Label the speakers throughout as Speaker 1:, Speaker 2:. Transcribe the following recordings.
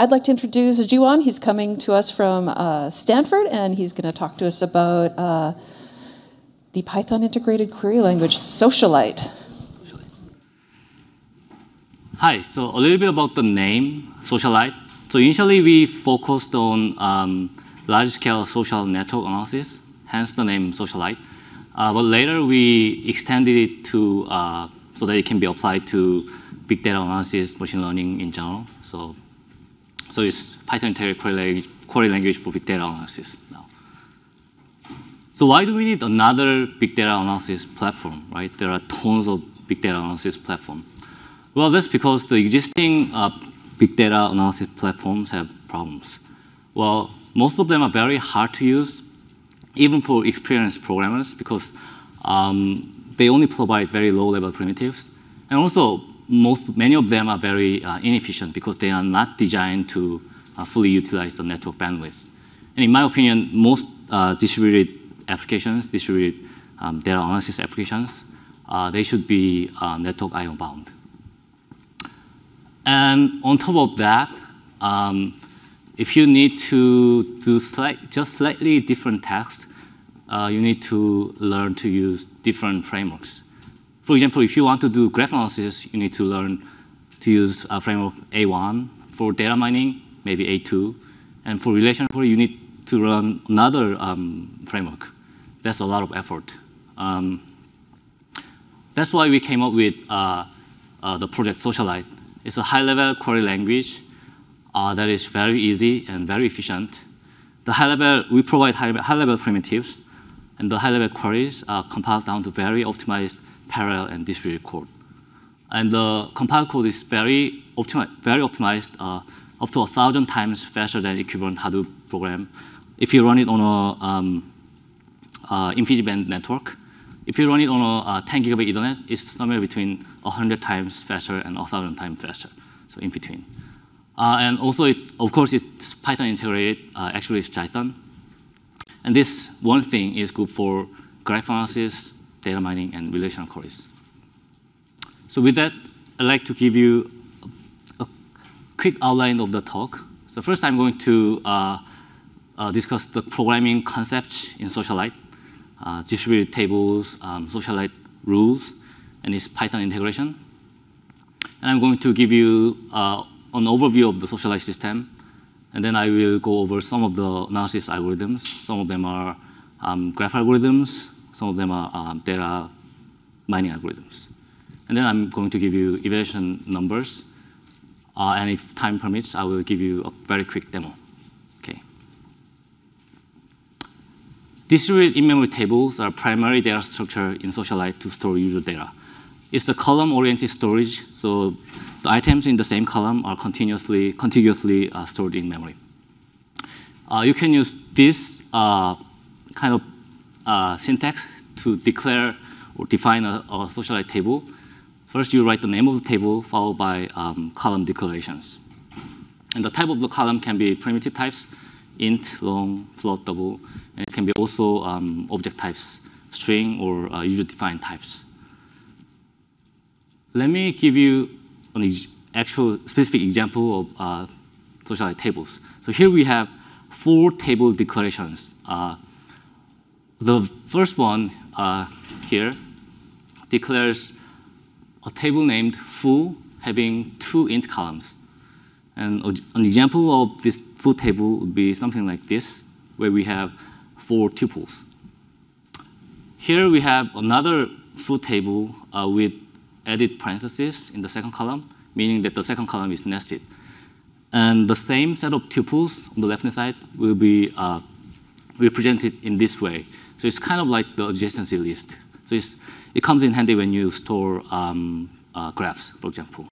Speaker 1: I'd like to introduce Jiwon. He's coming to us from Stanford, and he's going to talk to us about the Python integrated query language, SociaLite.
Speaker 2: Hi, so a little bit about the name, SociaLite. So initially we focused on large-scale social network analysis, hence the name SociaLite. But later we extended it to so that it can be applied to big data analysis, machine learning in general. So it's Python integrated query language for big data analysis now. So why do we need another big data analysis platform, right? There are tons of big data analysis platforms. Well, that's because the existing big data analysis platforms have problems. Well, most of them are very hard to use, even for experienced programmers, because they only provide very low-level primitives. And also, many of them are very inefficient because they are not designed to fully utilize the network bandwidth. And in my opinion, most distributed applications, distributed data analysis applications, they should be network I/O bound. And on top of that, if you need to do just slightly different tasks, you need to learn to use different frameworks. For example, if you want to do graph analysis, you need to learn to use a framework A1. For data mining, maybe A2. And for relational query, you need to run another framework. That's a lot of effort. That's why we came up with the project SociaLite. It's a high-level query language that is very easy and very efficient. We provide high-level primitives, and the high-level queries are compiled down to very optimized parallel and distributed code. And the compiled code is very optimized, up to 1,000 times faster than equivalent Hadoop program. If you run it on a InfiniBand network, if you run it on a 10 gigabit Ethernet, it's somewhere between 100 times faster and 1,000 times faster, so in between. And also, of course, it's Python integrated. Actually, it's Python. And this one thing is good for graph analysis, data mining, and relational queries. So with that, I'd like to give you a quick outline of the talk. So first, I'm going to discuss the programming concepts in SociaLite, distributed tables, SociaLite rules, and its Python integration. And I'm going to give you an overview of the SociaLite system. And then I will go over some of the analysis algorithms. Some of them are graph algorithms. Some of them are data mining algorithms. And then I'm going to give you evaluation numbers. And if time permits, I will give you a very quick demo. Okay. Distributed in-memory tables are primary data structure in SociaLite to store user data. It's a column-oriented storage, so the items in the same column are contiguously stored in memory. You can use this kind of syntax to declare or define a SociaLite table. First, you write the name of the table, followed by column declarations. And the type of the column can be primitive types, int, long, float, double, and it can be also object types, string, or user-defined types. Let me give you an actual specific example of SociaLite tables. So here we have 4 table declarations. The first one here declares a table named foo having 2 int columns. And an example of this foo table would be something like this, where we have 4 tuples. Here we have another foo table with added parentheses in the second column, meaning that the second column is nested. And the same set of tuples on the left-hand side will be represented in this way. So it's kind of like the adjacency list. So it comes in handy when you store graphs, for example.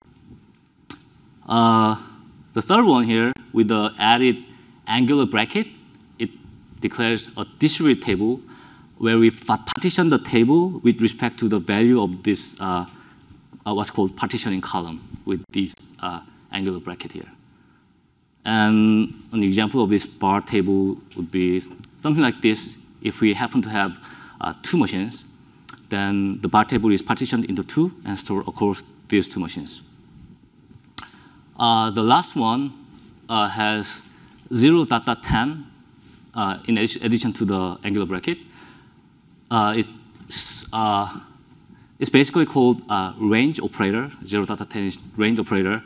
Speaker 2: The third one here, with the added angular bracket, it declares a distributed table where we partition the table with respect to the value of this what's called partitioning column with this angular bracket here. And an example of this bar table would be something like this. If we happen to have 2 machines, then the bar table is partitioned into 2 and stored across these 2 machines. The last one has 0.10 in addition to the angular bracket. It's basically called range operator. 0.10 is range operator.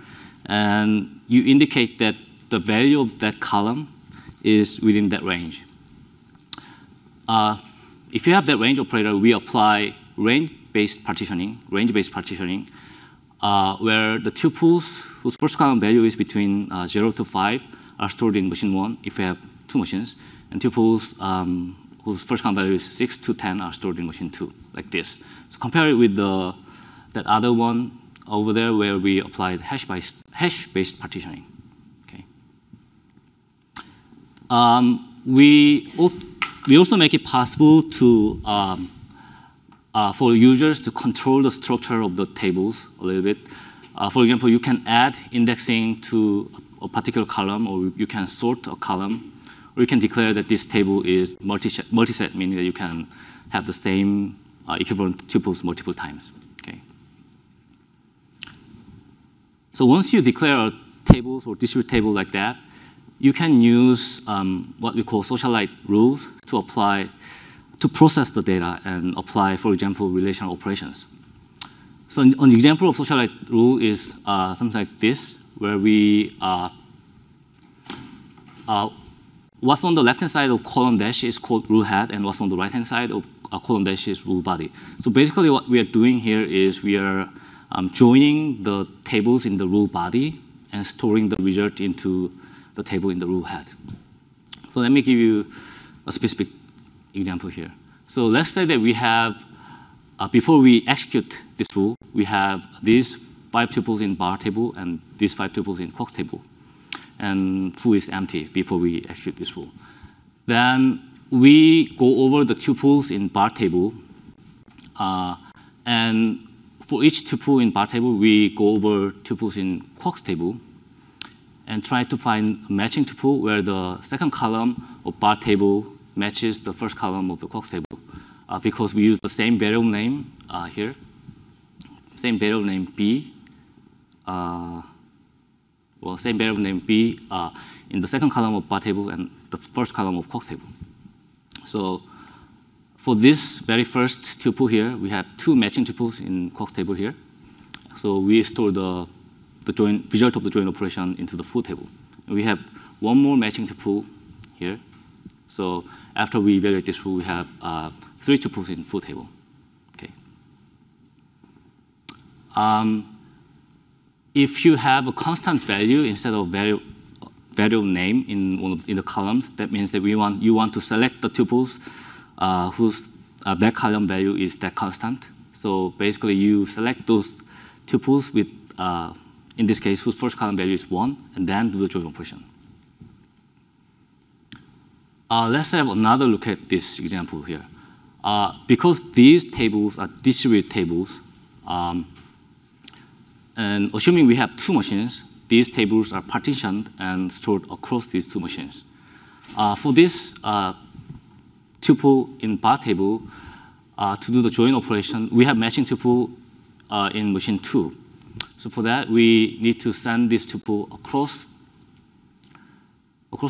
Speaker 2: And you indicate that the value of that column is within that range. If you have that range operator, we apply range-based partitioning, where the tuples whose first column value is between 0 to 5 are stored in machine 1 if you have 2 machines, and tuples whose first column value is 6 to 10 are stored in machine 2, like this. So compare it with that other one over there where we applied hash-based partitioning. Okay. We also make it possible to for users to control the structure of the tables a little bit. For example, you can add indexing to a particular column, or you can sort a column, or you can declare that this table is multiset, meaning that you can have the same equivalent tuples multiple times. Okay. So once you declare tables or distribute table like that, you can use what we call SociaLite rules to process the data and apply, for example, relational operations. So an example of SociaLite rule is something like this, where we what's on the left-hand side of column dash is called rule head, and what's on the right-hand side of column dash is rule body. So basically what we are doing here is we are joining the tables in the rule body and storing the result into the table in the rule head. So let me give you a specific example here. So let's say that we have, before we execute this rule, we have these 5 tuples in bar table and these 5 tuples in quotes table. And foo is empty before we execute this rule. Then we go over the tuples in bar table. And for each tuple in bar table, we go over tuples in quotes table and try to find a matching tuple where the second column of bar table matches the first column of the quotes table. Because we use the same variable name here, same variable name B, same variable name B in the second column of bar table and the first column of quotes table. So for this very first tuple here, we have 2 matching tuples in quotes table here. So we store the result of the join operation into the foo table. And we have 1 more matching tuple here. So after we evaluate this rule, we have 3 tuples in foo table. Okay. If you have a constant value instead of variable name in the columns, that means that you want to select the tuples whose that column value is that constant. So basically, you select those tuples with, in this case, whose first column value is 1, and then do the join operation. Let's have another look at this example here. Because these tables are distributed tables, and assuming we have 2 machines, these tables are partitioned and stored across these 2 machines. For this tuple in bar table, to do the join operation, we have matching tuple in machine 2. So for that, we need to send this tuple across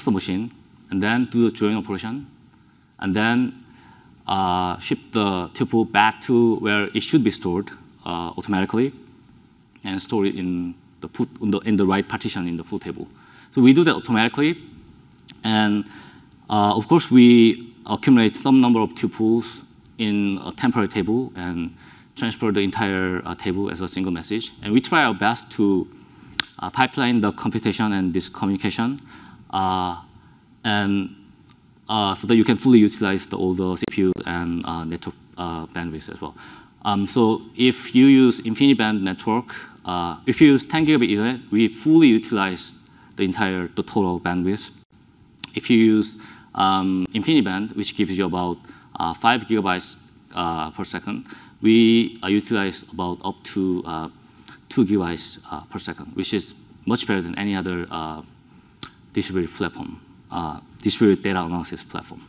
Speaker 2: the machine, and then do the join operation, and then ship the tuple back to where it should be stored automatically, and store it in the right partition in the full table. So we do that automatically, and of course we accumulate some number of tuples in a temporary table and transfer the entire table as a single message. And we try our best to pipeline the computation and this communication, and so that you can fully utilize all the CPU and network bandwidth as well. So if you use InfiniBand network, if you use 10 gigabit Ethernet, we fully utilize the total bandwidth. If you use InfiniBand, which gives you about 5 gigabytes per second, we utilize about up to 2 gigabytes per second, which is much better than any other distributed platform, distributed data analysis platform.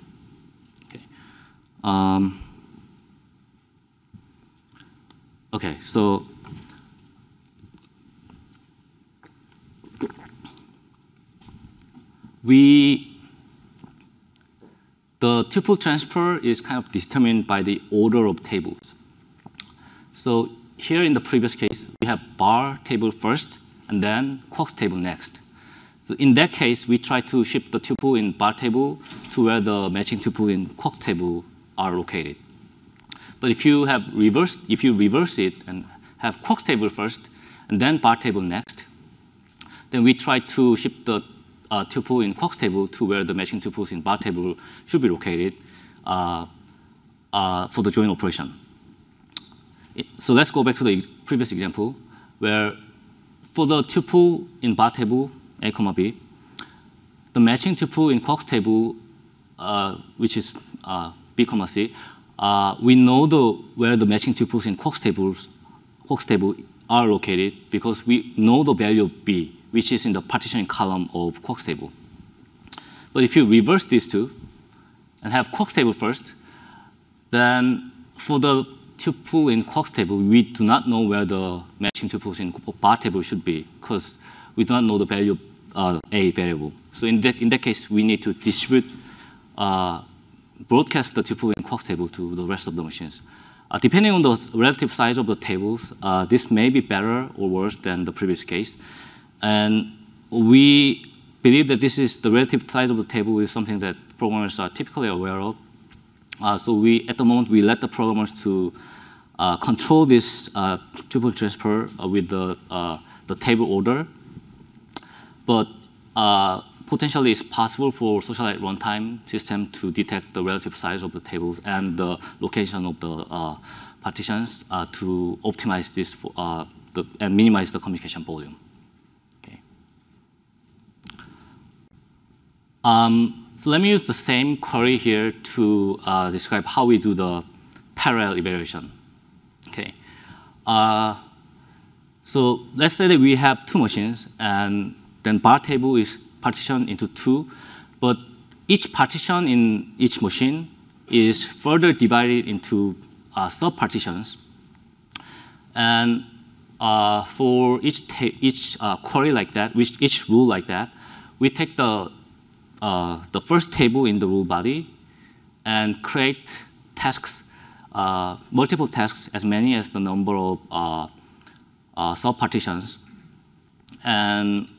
Speaker 2: Okay. Okay, so the tuple transfer is kind of determined by the order of tables. So here in the previous case, we have bar table first, and then quotes table next. So in that case, we try to ship the tuple in bar table to where the matching tuple in quotes table are located. But if you reverse it and have quotes table first, and then bar table next, then we try to ship the tuple in quotes table to where the matching tuples in bar table should be located for the join operation. So let's go back to the previous example, where for the tuple in bar table, A, B, the matching tuple in quotes table, which is B, C, we know where the matching tuples in quotes table are located because we know the value of B, which is in the partitioning column of quotes table. But if you reverse these two and have quotes table first, then for the tuple in quotes table, we do not know where the matching tuples in bar table should be because we do not know the value of A variable. So in that case, we need to distribute, broadcast the tuple in quotes table to the rest of the machines. Depending on the relative size of the tables, this may be better or worse than the previous case. And we believe that the relative size of the table is something that programmers are typically aware of. So at the moment, we let the programmers to control this tuple transfer with the table order. But potentially, it's possible for SociaLite runtime system to detect the relative size of the tables and the location of the partitions to optimize this and minimize the communication volume. Okay. So let me use the same query here to describe how we do the parallel evaluation. Okay. So let's say that we have two machines, and then bar table is partitioned into two, but each partition in each machine is further divided into sub-partitions. And for each query like that, each rule like that, we take the first table in the rule body and create tasks, multiple tasks, as many as the number of sub-partitions, and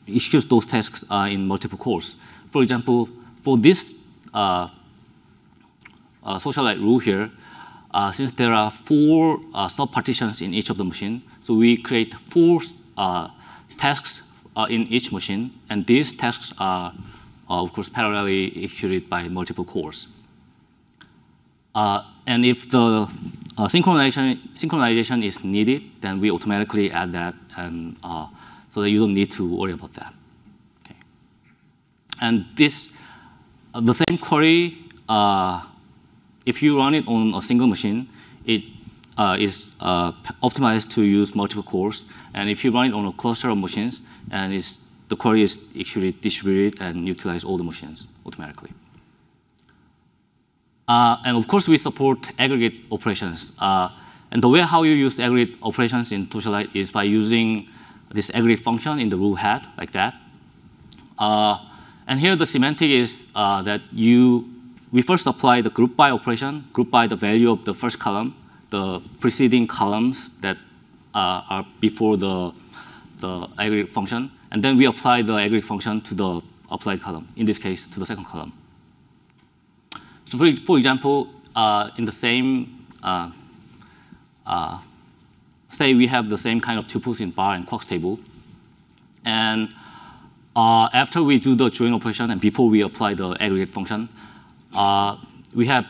Speaker 2: executes those tasks in multiple cores. For example, for this SociaLite rule here, since there are 4 sub-partitions in each of the machine, so we create 4 tasks in each machine, and these tasks are, of course, parallelly executed by multiple cores. And if the synchronization is needed, then we automatically add that, and so that you don't need to worry about that. Okay. And the same query, if you run it on a single machine, it is optimized to use multiple cores. And if you run it on a cluster of machines, and the query is actually distributed and utilize all the machines automatically. And of course, we support aggregate operations. And the way how you use aggregate operations in SociaLite is by using this aggregate function in the rule head, like that. And here the semantic is that we first apply the group by operation, group by the value of the first column, the preceding columns that are before the aggregate function, and then we apply the aggregate function to the applied column, in this case, to the second column. So for example, in the same, say we have the same kind of tuples in bar and quotes table, and after we do the join operation and before we apply the aggregate function, we have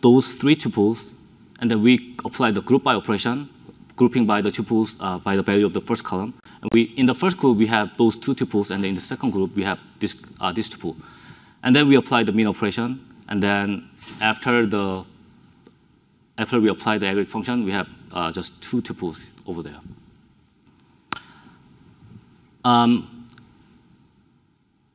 Speaker 2: those 3 tuples, and then we apply the group by operation, grouping by the tuples by the value of the first column. And in the first group, we have those 2 tuples, and then in the second group, we have this tuple. And then we apply the min operation, and then after we apply the aggregate function, we have just 2 tuples over there.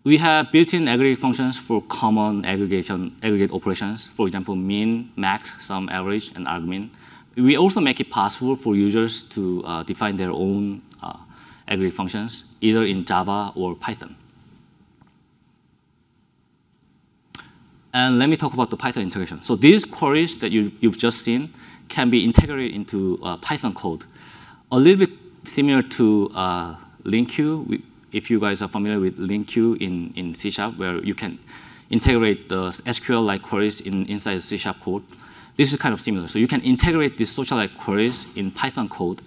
Speaker 2: We have built-in aggregate functions for common aggregate operations. For example, min, max, sum, average, and argmin. We also make it possible for users to define their own aggregate functions, either in Java or Python. And let me talk about the Python integration. So these queries that you've just seen can be integrated into Python code. A little bit similar to LINQ, if you guys are familiar with LINQ in C#, where you can integrate the SQL-like queries inside the C# code. This is kind of similar. So you can integrate these SociaLite queries in Python code.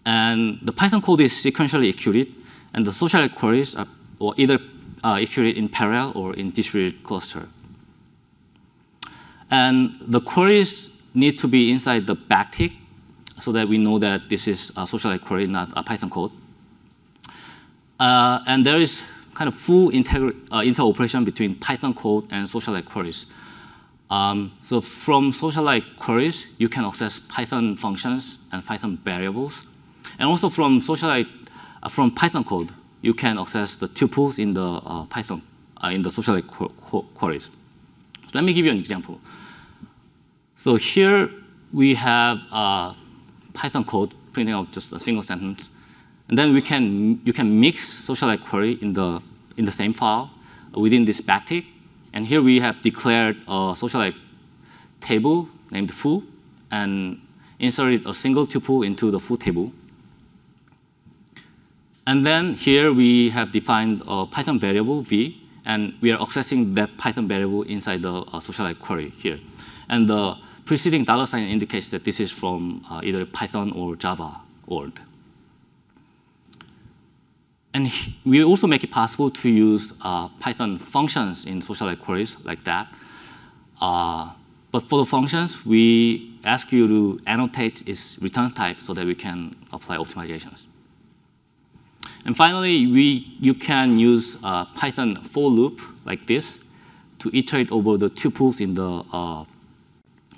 Speaker 2: And the Python code is sequentially executed, and the SociaLite queries are either executed in parallel or in distributed cluster. And the queries need to be inside the backtick so that we know that this is a SociaLite query, not a Python code. And there is kind of full interoperation between Python code and SociaLite queries. So from SociaLite queries, you can access Python functions and Python variables. And also from from Python code, you can access the tuples in the Python, in the SociaLite queries. So let me give you an example. So here we have Python code printing out just a single sentence. And then you can mix SociaLite query in the same file within this backtick. And here we have declared a SociaLite table named foo and inserted a single tuple into the foo table. And then here we have defined a Python variable v, and we are accessing that Python variable inside the SociaLite query here. And the preceding $ indicates that this is from either Python or Java org. And we also make it possible to use Python functions in SociaLite queries like that. But for the functions, we ask you to annotate its return type so that we can apply optimizations. And finally, you can use Python for loop like this to iterate over the tuples in the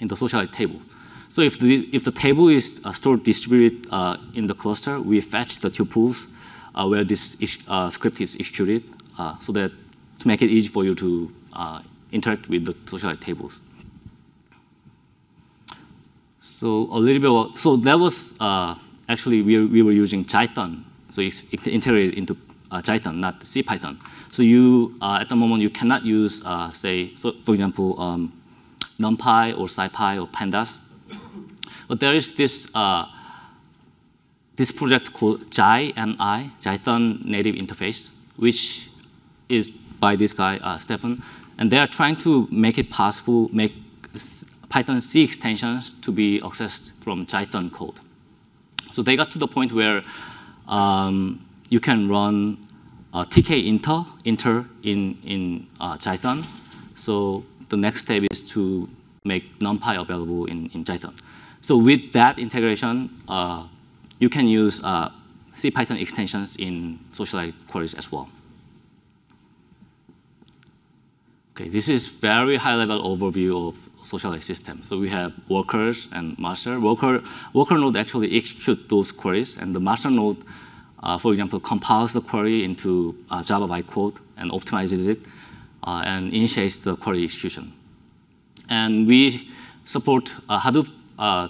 Speaker 2: SociaLite table. So if the table is stored distributed in the cluster, we fetch the tuples where this script is executed, so that to make it easy for you to interact with the SociaLite tables. So a little bit about, so that was actually we were using Python, so it's integrated into Python, not CPython. So you at the moment you cannot use say, so for example, NumPy or SciPy or Pandas, but there is this this project called JINI, Python Native Interface, which is by this guy, Stefan. And they are trying to make it possible, make Python C extensions to be accessed from Python code. So they got to the point where you can run tk inter in Python. So the next step is to make NumPy available in Python. So with that integration, you can use CPython extensions in SociaLite queries as well. Okay, this is very high-level overview of SociaLite system. So we have workers and master. Worker node actually executes those queries, and the master node, for example, compiles the query into Java bytecode and optimizes it and initiates the query execution. And we support Hadoop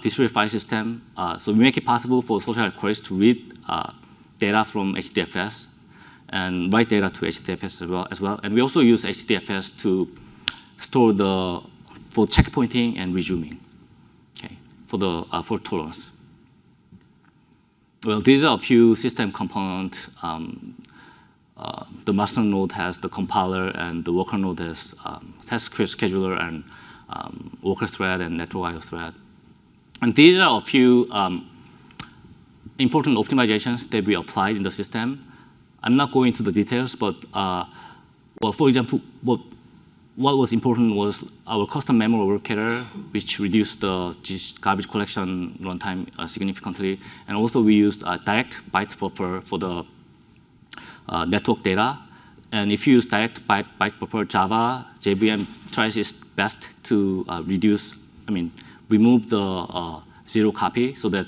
Speaker 2: distributed file system, so we make it possible for SociaLite queries to read data from HDFS and write data to HDFS as well. And we also use HDFS to store for checkpointing and resuming, okay, for tolerance. Well, these are a few system components. The master node has the compiler, and the worker node has task scheduler and worker thread and network IO thread. And these are a few important optimizations that we applied in the system. I'm not going into the details, but well, for example, what was important was our custom memory allocator, which reduced the garbage collection runtime significantly. And also we used a direct byte buffer for the network data. And if you use direct byte buffer Java, JVM tries its best to remove the zero copy so that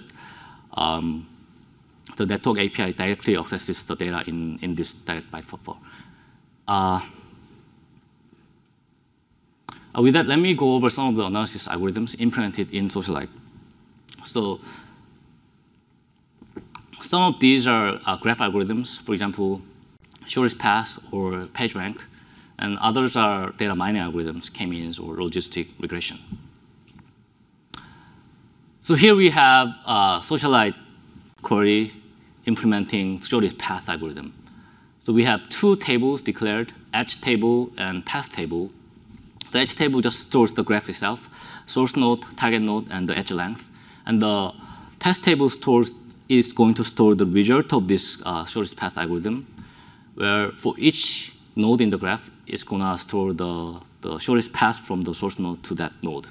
Speaker 2: the network API directly accesses the data in this direct byte buffer. With that, let me go over some of the analysis algorithms implemented in SociaLite. So Some of these are graph algorithms, for example, shortest path or PageRank, and others are data mining algorithms, k-means or logistic regression. So here we have SociaLite query implementing shortest path algorithm. So we have two tables declared, edge table and path table. The edge table just stores the graph itself, source node, target node, and the edge length. And the path table is going to store the result of this shortest path algorithm, where for each node in the graph, it's going to store the shortest path from the source node to that node.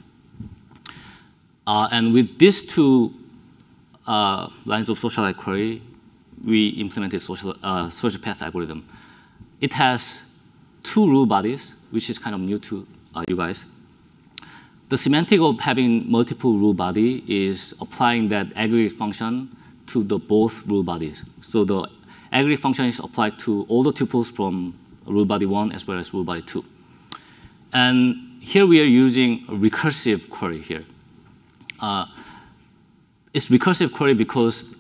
Speaker 2: And with these two lines of SociaLite query, we implemented social path algorithm. It has two rule bodies, which is kind of new to you guys. The semantic of having multiple rule body is applying that aggregate function to the both rule bodies. So the aggregate function is applied to all the tuples from rule body 1 as well as rule body 2. And here we are using a recursive query here. It's recursive query because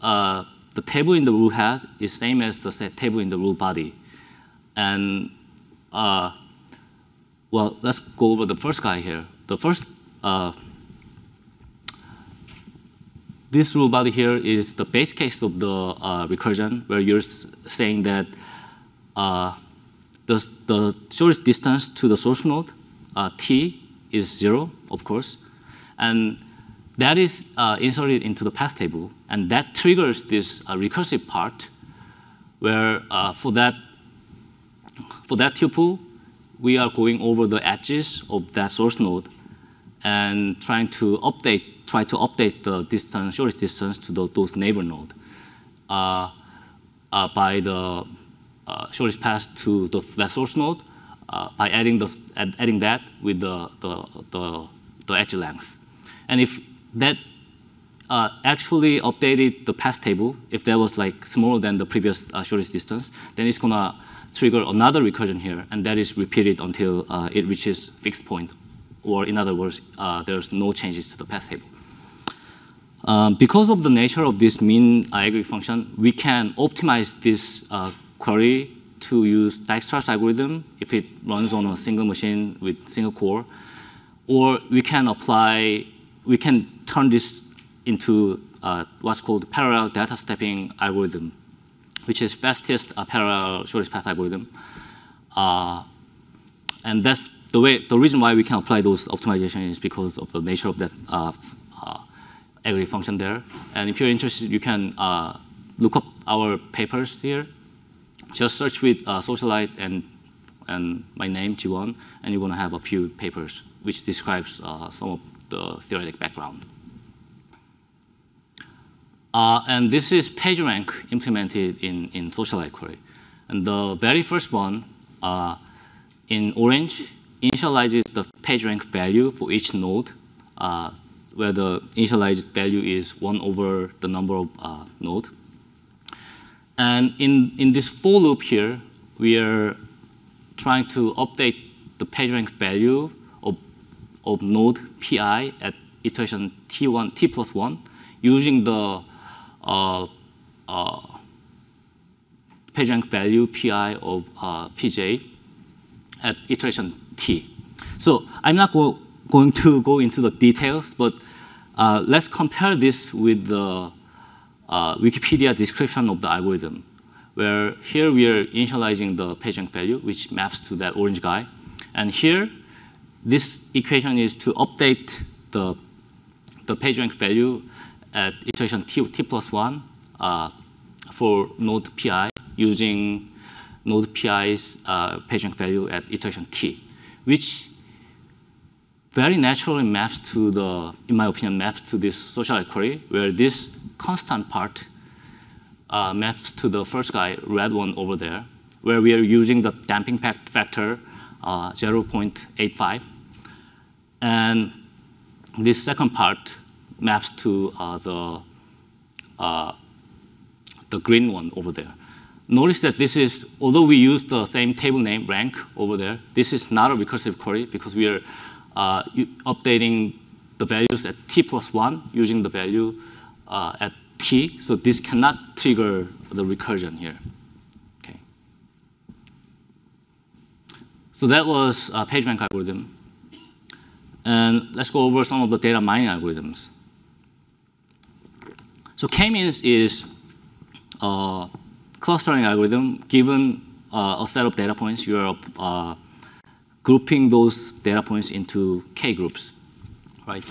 Speaker 2: the table in the rule head is same as the table in the rule body. And well, let's go over the first guy here. The first, this rule body here is the base case of the recursion, where you're saying that the shortest distance to the source node, t, is 0, of course. And that is inserted into the path table. And that triggers this recursive part, where for that tuple, we are going over the edges of that source node and try to update the distance, shortest distance to those neighbor node by the shortest path to that source node by adding that with the edge length. And if that actually updated the path table, if that was like smaller than the previous shortest distance, then it's gonna trigger another recursion here, and that is repeated until it reaches fixed point, or in other words, there's no changes to the path table. Because of the nature of this mean aggregate function, we can optimize this query to use Dijkstra's algorithm if it runs on a single machine with single core, or we can turn this into what's called parallel data stepping algorithm, which is fastest parallel shortest path algorithm. And that's the reason why we can apply those optimizations is because of the nature of that aggregate function there. And if you're interested, you can look up our papers here. Just search with SociaLite and my name, Jiwon, and you're going to have a few papers which describes some of the theoretic background. And this is PageRank implemented in SociaLite query. And the very first one, in orange, initializes the PageRank value for each node, where the initialized value is 1 over the number of node. And in this for loop here, we are trying to update the PageRank value of node pi at iteration t plus 1 using the PageRank value pi of pj at iteration t. So I'm not going to go into the details, but let's compare this with the Wikipedia description of the algorithm, where here we are initializing the PageRank value, which maps to that orange guy. And here, this equation is to update the PageRank value at iteration t plus 1 for node pi using node pi's PageRank value at iteration t, which very naturally maps to the, in my opinion, maps to this SociaLite query, where this constant part maps to the first guy, red one over there, where we are using the damping factor 0.85. And this second part maps to the green one over there. Notice that this is, although we use the same table name, rank, over there, this is not a recursive query because we are updating the values at t plus 1 using the value at T, so this cannot trigger the recursion here. Okay. So that was a PageRank algorithm. And let's go over some of the data mining algorithms. So k-means is a clustering algorithm. Given a set of data points, you are grouping those data points into k groups, right?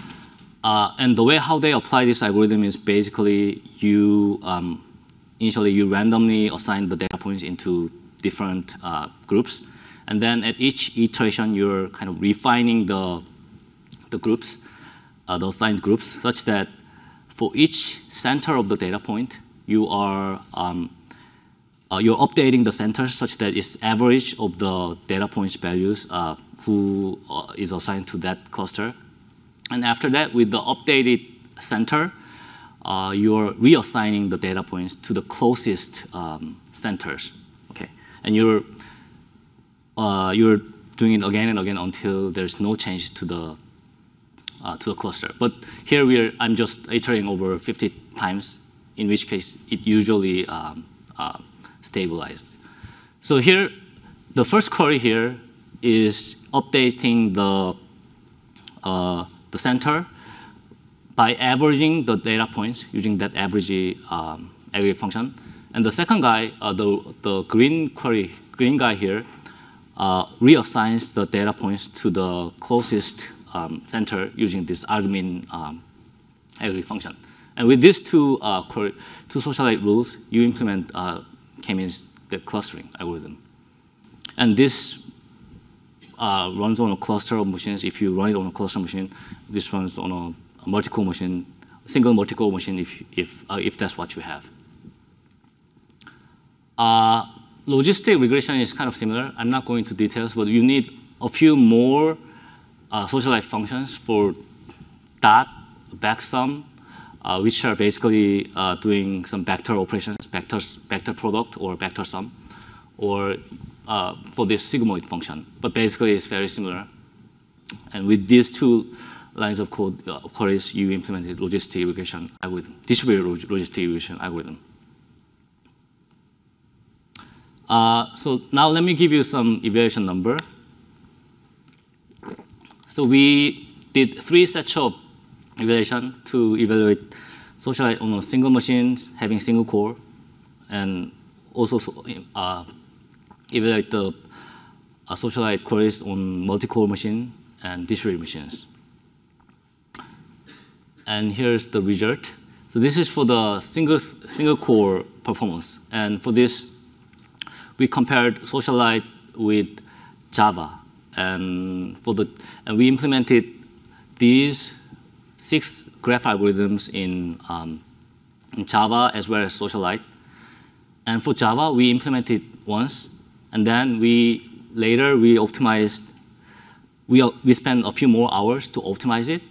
Speaker 2: And the way how they apply this algorithm is basically you initially you randomly assign the data points into different groups, and then at each iteration you're kind of refining the groups, the assigned groups, such that for each center of the data point, you are you're updating the centers such that it's average of the data points values who is assigned to that cluster. And after that, with the updated center, you're reassigning the data points to the closest centers. Okay, and you're doing it again and again until there's no change to the cluster. But here I'm just iterating over 50 times, in which case it usually stabilized. So here, the first query here is updating the center by averaging the data points using that average aggregate function. And the second guy, the green guy here, reassigns the data points to the closest center using this argument aggregate function. And with these two SociaLite rules, you implement k-means the clustering algorithm. And this runs on a cluster of machines. If you run it on a cluster machine, this runs on a multi-core machine, single multi-core machine if that's what you have. Logistic regression is kind of similar. I'm not going into details, but you need a few more SociaLite functions for dot, backsum, which are basically doing some vector operations, vector product or vector sum, or for this sigmoid function. But basically, it's very similar. And with these two lines of code queries, you implemented logistic regression algorithm, distributed logistic regression algorithm. So now let me give you some evaluation number. So we did 3 sets of evaluation to evaluate SociaLite on a single machine having single core, and also evaluate the SociaLite queries on multi-core machine and distributed machines. And here's the result. So this is for the single core performance. And for this, we compared SociaLite with Java. And we implemented these 6 graph algorithms in Java as well as SociaLite. And for Java, we implemented once, and then later we optimized. We spent a few more hours to optimize it,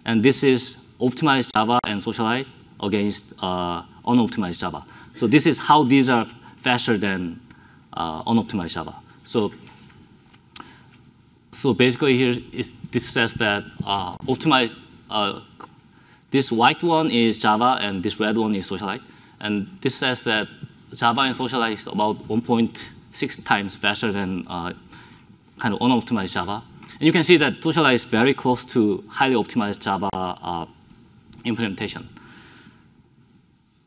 Speaker 2: and this is optimized Java and SociaLite against unoptimized Java. So this is how these are faster than unoptimized Java. So basically here, this says that this white one is Java and this red one is SociaLite. And this says that Java and SociaLite is about 1.6 times faster than kind of unoptimized Java. And you can see that SociaLite is very close to highly optimized Java implementation.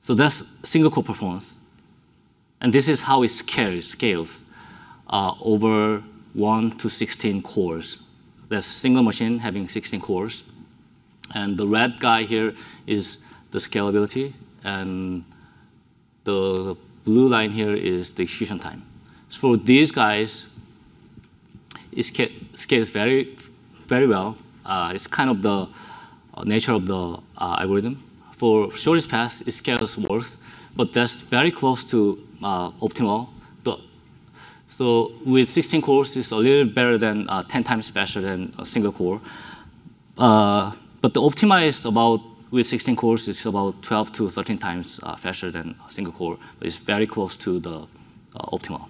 Speaker 2: So that's single core performance. And this is how it scales over 1 to 16 cores. That's single machine having 16 cores. And the red guy here is the scalability, and the blue line here is the execution time. So for these guys, it scales very, very well. It's kind of the nature of the algorithm. For shortest path, it scales worse, but that's very close to optimal. So with 16 cores, it's a little better than 10 times faster than a single core. But the optimized with 16 cores, it's about 12 to 13 times faster than a single core, but it's very close to the optimal.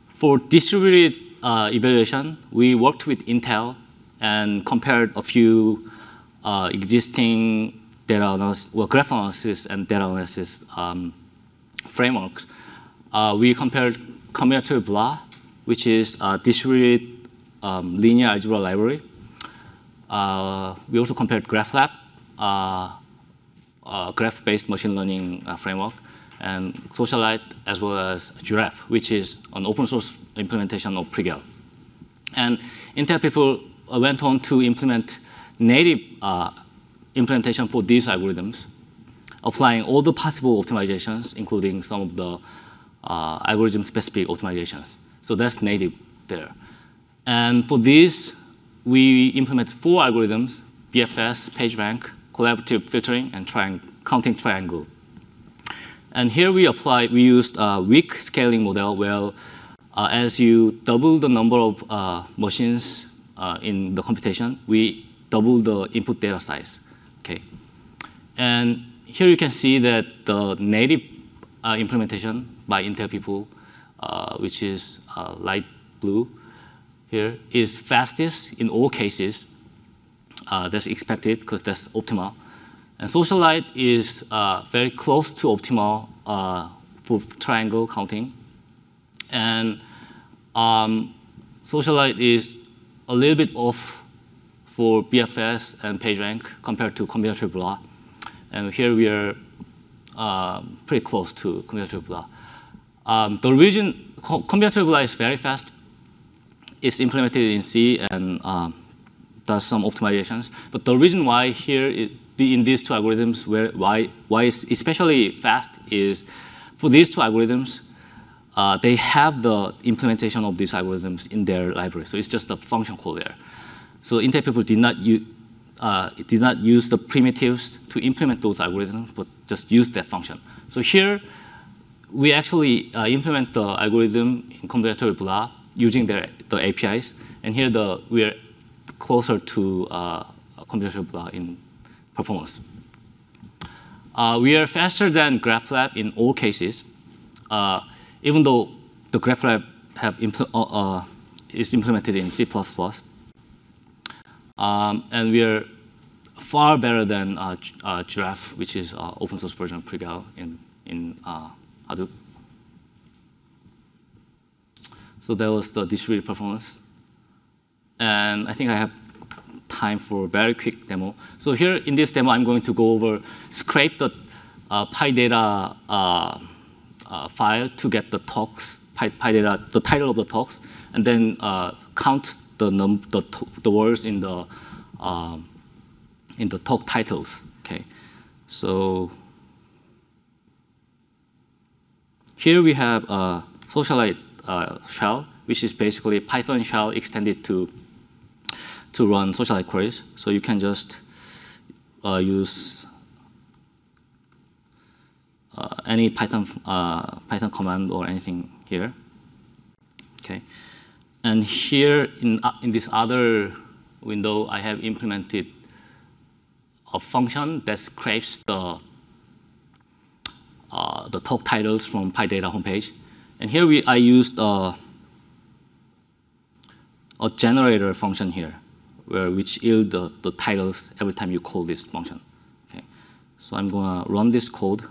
Speaker 2: For distributed evaluation, we worked with Intel and compared a few existing data analysis, well, graph analysis and data analysis frameworks, we compared combinatorial BLA, which is a distributed linear algebra library. We also compared GraphLab, graph-based machine learning framework, and SociaLite, as well as Giraffe, which is an open source implementation of Prigel. And Intel people went on to implement native implementation for these algorithms, applying all the possible optimizations, including some of the algorithm-specific optimizations. So that's native there. And for these, we implemented 4 algorithms: BFS, PageRank, collaborative filtering, and counting triangle. And here we used a weak scaling model where as you double the number of machines in the computation, we double the input data size. Okay. And here you can see that the native implementation by Intel people, which is light blue here, is fastest in all cases. That's expected because that's optimal. And SociaLite is very close to optimal for triangle counting. And SociaLite is a little bit off for BFS and PageRank compared to combinatorial BLA. And here we are pretty close to combinatorial BLA. The reason combinatorial BLA is very fast. It's implemented in C and does some optimizations. But the reason why here in these 2 algorithms, why it's especially fast is for these 2 algorithms, they have the implementation of these algorithms in their library. So it's just a function call there. So Intel people did not use the primitives to implement those algorithms, but just use that function. So here, we actually implement the algorithm in combinatorial BLA using the APIs. And here we are closer to combinatorial BLA in performance. We are faster than GraphLab in all cases, even though the GraphLab is implemented in C++. And we are far better than Giraffe, which is open source version of Prigel in Hadoop. So that was the distributed performance. And I think I have time for a very quick demo. So here in this demo, I'm going to go over, scrape the PyData file to get the talks, PyData, the title of the talks, and then count the words in the talk titles. Okay, so here we have a SociaLite shell, which is basically a Python shell extended to run SociaLite queries. So you can just use any Python command or anything here. Okay, and here in this other window, I have implemented a function that scrapes the talk titles from PyData homepage. And here I used a generator function here, which yield the titles every time you call this function. Okay, so I'm going to run this code,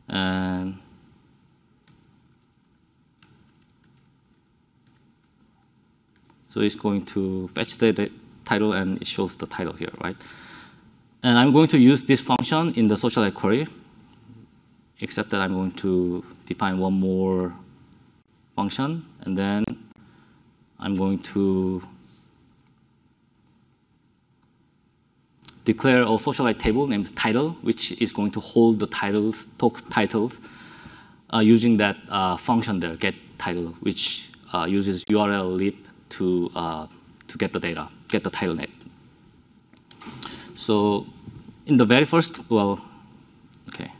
Speaker 2: and so it's going to fetch the title, and it shows the title here, right? And I'm going to use this function in the SociaLite query, except that I'm going to define one more function, and then I'm going to declare a SociaLite table named title, which is going to hold the titles, talk titles, using that function there, get title, which uses URL lib to get the data, get the title net. So in the very first, well, okay.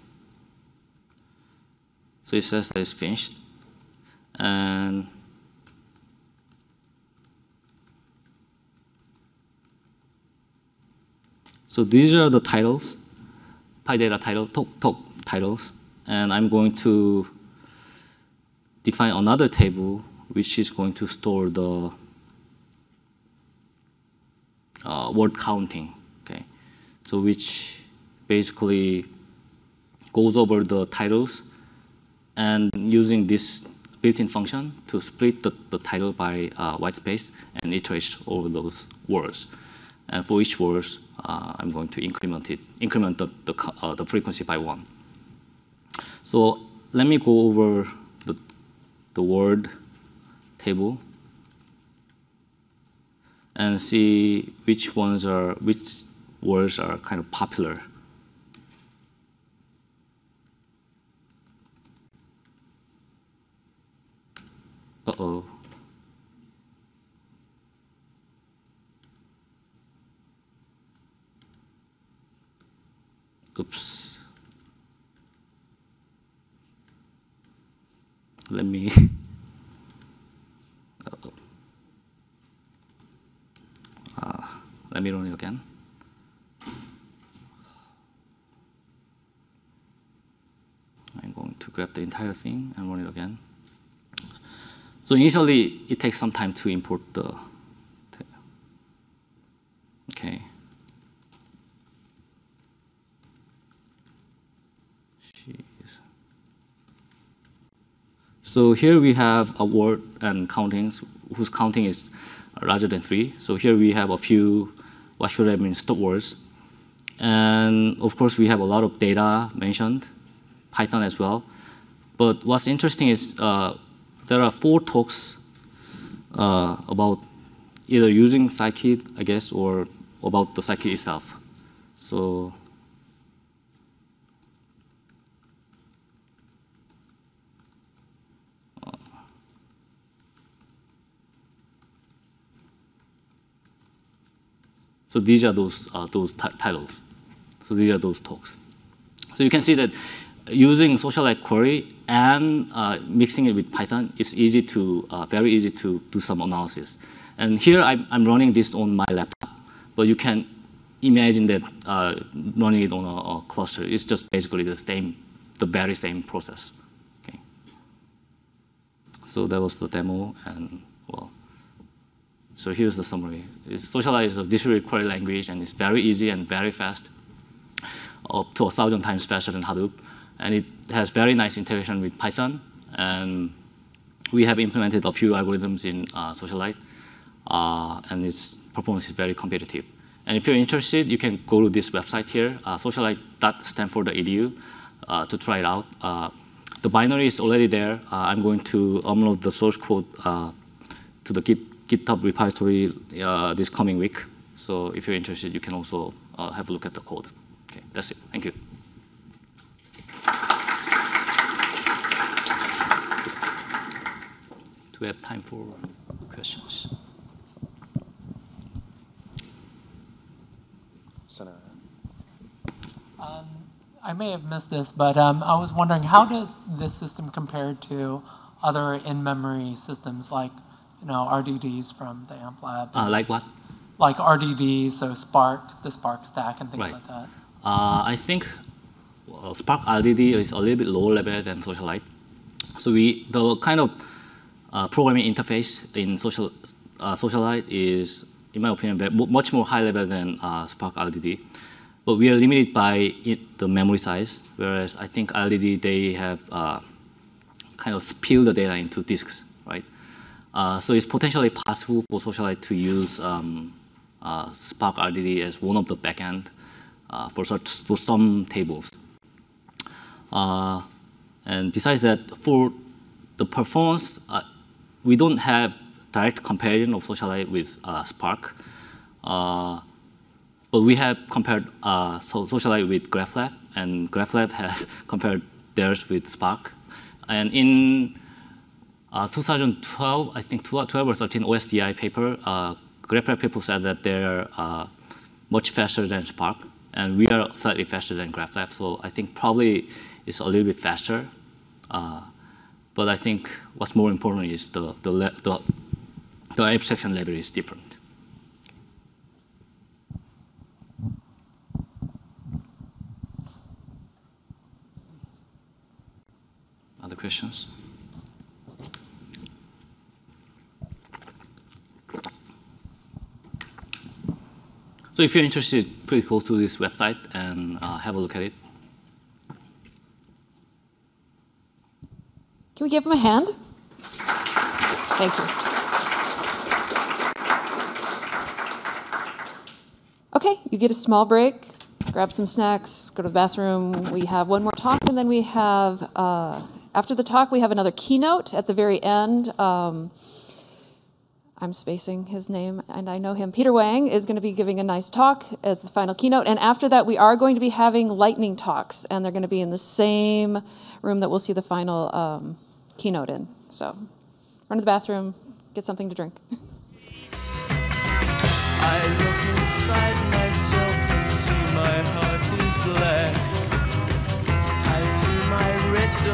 Speaker 2: So it says that it's finished. And so these are the titles, PyData title, talk titles. And I'm going to define another table which is going to store the word counting. Okay, so which basically goes over the titles and using this built-in function to split the title by white space and iterates over those words. And for each word, I'm going to increment the frequency by 1. So let me go over the word table and see which words are kind of popular. Uh-oh. Oops. Let me. Uh-oh. Let me run it again. I'm going to grab the entire thing and run it again. So initially, it takes some time to import the. Okay. Jeez. So here we have a word and countings whose counting is larger than 3. So here we have a few what should have been stop words. And of course, we have a lot of data mentioned, Python as well. But what's interesting is there are 4 talks about either using scikit, I guess, or about the scikit itself. So so these are those titles. So these are those talks. So you can see that using SociaLite query and mixing it with Python is easy to very easy to do some analysis. And here I'm running this on my laptop, but you can imagine that running it on a cluster is just basically the very same process. Okay. So that was the demo, and well. So here's the summary. SociaLite is a distributed query language, and it's very easy and very fast, up to 1,000 times faster than Hadoop. And it has very nice integration with Python. And we have implemented a few algorithms in SociaLite, and its performance is very competitive. And if you're interested, you can go to this website here, socialite.stanford.edu, to try it out. The binary is already there. I'm going to upload the source code to the GitHub repository this coming week. So if you're interested, you can also have a look at the code. Okay, that's it. Thank you. Do we have time for questions?
Speaker 3: I may have missed this, but I was wondering, how does this system compare to other in-memory systems like, RDDs from the AMP lab?
Speaker 2: Like what?
Speaker 3: Like RDDs, so Spark, the Spark stack, and things
Speaker 2: right.
Speaker 3: like that.
Speaker 2: I think Spark RDD is a little bit lower level than SociaLite. So the kind of programming interface in SociaLite is, in my opinion, much more high level than Spark RDD. But we are limited by the memory size, whereas I think RDD, they have kind of spilled the data into disks, right? So it's potentially possible for SociaLite to use Spark RDD as one of the backend for some tables. And besides that, for the performance, we don't have direct comparison of SociaLite with Spark. But we have compared SociaLite with GraphLab, and GraphLab has compared theirs with Spark. And in 2012, I think 12 or 13 OSDI paper, GraphLab people said that they're much faster than Spark, and we are slightly faster than GraphLab. So I think probably it's a little bit faster. But I think what's more important is the abstraction level is different. Other questions? So if you're interested, please go to this website and have a look at it.
Speaker 1: Can we give him a hand? Thank you. Okay, you get a small break, grab some snacks, go to the bathroom. We have one more talk, and then we have, after the talk, we have another keynote at the very end. I'm spacing his name, and I know him. Peter Wang is going to be giving a nice talk as the final keynote. And after that, we are going to be having lightning talks, and they're going to be in the same room that we'll see the final keynote in. So run to the bathroom, get something to drink.
Speaker 4: I look inside myself.